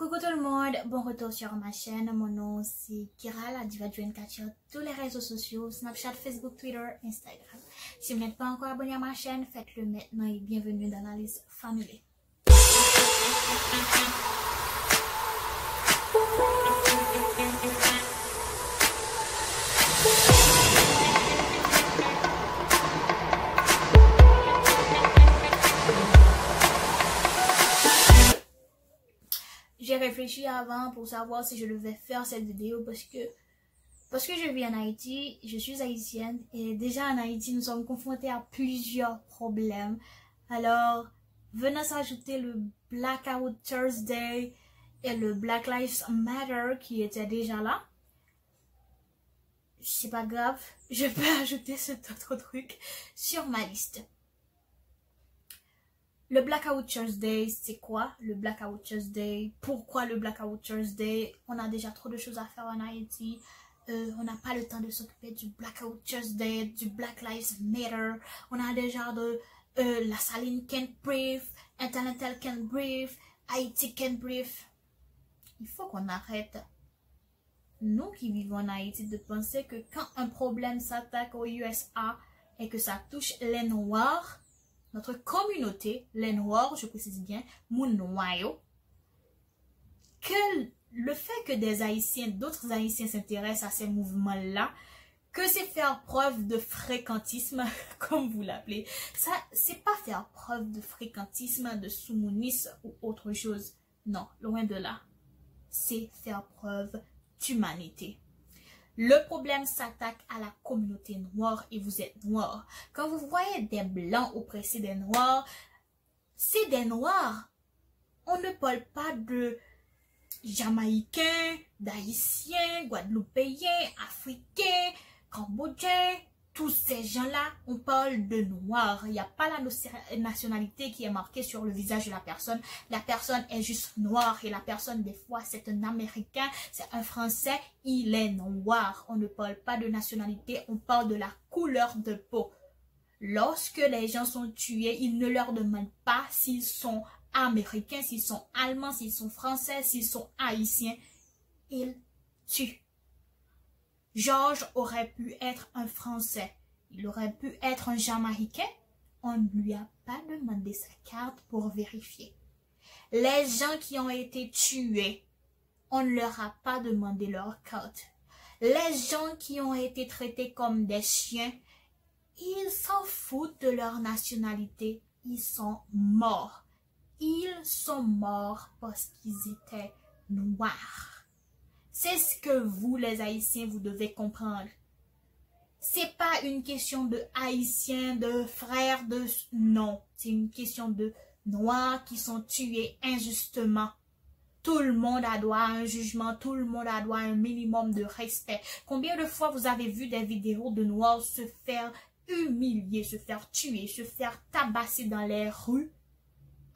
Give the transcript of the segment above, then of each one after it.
Coucou tout le monde, bon retour sur ma chaîne. Mon nom c'est Kira, la diva du 24 sur tous les réseaux sociaux, Snapchat, Facebook, Twitter, Instagram. Si vous n'êtes pas encore abonné à ma chaîne, faites-le maintenant et bienvenue dans la liste familiale. J'ai réfléchi avant pour savoir si je devais faire cette vidéo parce que je vis en Haïti, je suis haïtienne et déjà en Haïti nous sommes confrontés à plusieurs problèmes. Alors venant s'ajouter le Blackout Thursday et le Black Lives Matter qui étaient déjà là, c'est pas grave, je peux ajouter cet autre truc sur ma liste. Le Blackout Thursday, c'est quoi le Blackout Thursday? Pourquoi le Blackout Thursday? On a déjà trop de choses à faire en Haïti. On n'a pas le temps de s'occuper du Blackout Thursday, du Black Lives Matter. On a déjà de la Saline can't breathe, Internet can't breathe, Haïti can't breathe. Il faut qu'on arrête, nous qui vivons en Haïti, de penser que quand un problème s'attaque aux USA et que ça touche les Noirs, notre communauté, les Noirs, je précise bien, mon noyau, que le fait que des Haïtiens, d'autres Haïtiens s'intéressent à ces mouvements-là, que c'est faire preuve de fréquentisme, comme vous l'appelez. Ça, c'est pas faire preuve de fréquentisme, de soumounisme ou autre chose. Non, loin de là. C'est faire preuve d'humanité. Le problème s'attaque à la communauté noire et vous êtes noir. Quand vous voyez des blancs oppressés des noirs, c'est des noirs. On ne parle pas de Jamaïcains, d'Haïtiens, Guadeloupéens, Africains, Cambodgiens. Tous ces gens-là, on parle de noirs. Il n'y a pas la nationalité qui est marquée sur le visage de la personne. La personne est juste noire et la personne, des fois, c'est un Américain, c'est un Français, il est noir. On ne parle pas de nationalité, on parle de la couleur de peau. Lorsque les gens sont tués, ils ne leur demandent pas s'ils sont américains, s'ils sont allemands, s'ils sont français, s'ils sont haïtiens. Ils tuent. Georges aurait pu être un Français, il aurait pu être un Jamaïcain, on ne lui a pas demandé sa carte pour vérifier. Les gens qui ont été tués, on ne leur a pas demandé leur carte. Les gens qui ont été traités comme des chiens, ils s'en foutent de leur nationalité, ils sont morts. Ils sont morts parce qu'ils étaient noirs. C'est ce que vous, les Haïtiens, vous devez comprendre. C'est pas une question de Haïtiens, de frères, de... Non, c'est une question de Noirs qui sont tués injustement. Tout le monde a droit à un jugement, tout le monde a droit à un minimum de respect. Combien de fois vous avez vu des vidéos de Noirs se faire humilier, se faire tuer, se faire tabasser dans les rues?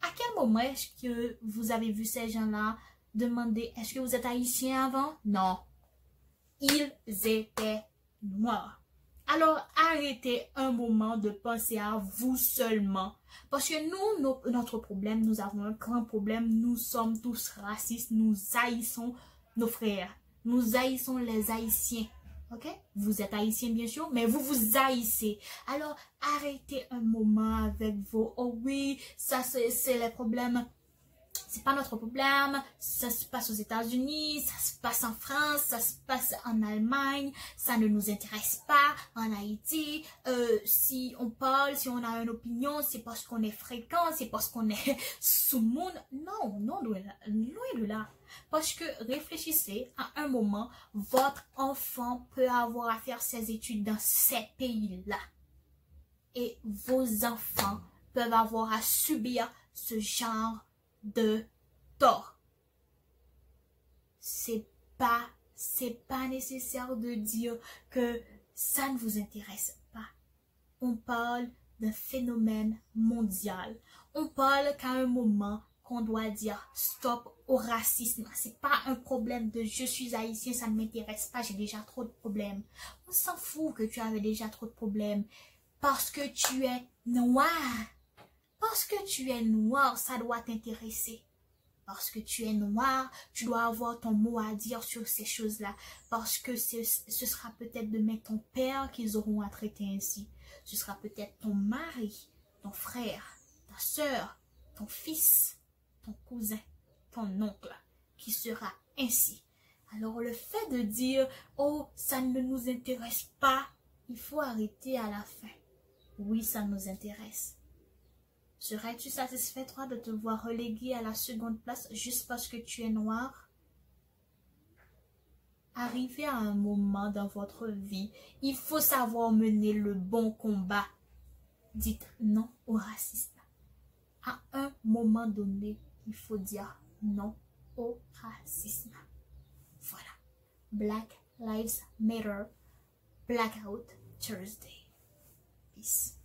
À quel moment est-ce que vous avez vu ces gens-là demander, est-ce que vous êtes haïtien avant? Non. Ils étaient noirs. Alors, arrêtez un moment de penser à vous seulement. Parce que nous, notre problème, nous avons un grand problème. Nous sommes tous racistes. Nous haïssons nos frères. Nous haïssons les Haïtiens. Ok? Vous êtes haïtien, bien sûr, mais vous vous haïssez. Alors, arrêtez un moment avec vos, oh oui, ça c'est les problèmes. C'est pas notre problème, ça se passe aux États-Unis, ça se passe en France, ça se passe en Allemagne, ça ne nous intéresse pas en Haïti. Si on parle, si on a une opinion, c'est parce qu'on est fréquent, c'est parce qu'on est sous monde. Non, non, loin de là. Parce que réfléchissez, à un moment, votre enfant peut avoir à faire ses études dans ces pays-là. Et vos enfants peuvent avoir à subir ce genre de tort. C'est pas nécessaire de dire que ça ne vous intéresse pas. On parle d'un phénomène mondial. On parle qu'à un moment qu'on doit dire stop au racisme. C'est pas un problème de je suis haïtien, ça ne m'intéresse pas, j'ai déjà trop de problèmes. On s'en fout que tu avais déjà trop de problèmes parce que tu es noir. Parce que tu es noir, ça doit t'intéresser. Parce que tu es noir, tu dois avoir ton mot à dire sur ces choses-là. Parce que ce sera peut-être demain ton père qu'ils auront à traiter ainsi. Ce sera peut-être ton mari, ton frère, ta soeur, ton fils, ton cousin, ton oncle qui sera ainsi. Alors le fait de dire « Oh, ça ne nous intéresse pas », il faut arrêter à la fin. Oui, ça nous intéresse. Serais-tu satisfait, toi, de te voir relégué à la seconde place juste parce que tu es noir? Arrivé à un moment dans votre vie, il faut savoir mener le bon combat. Dites non au racisme. À un moment donné, il faut dire non au racisme. Voilà. Black Lives Matter, Blackout Thursday. Peace.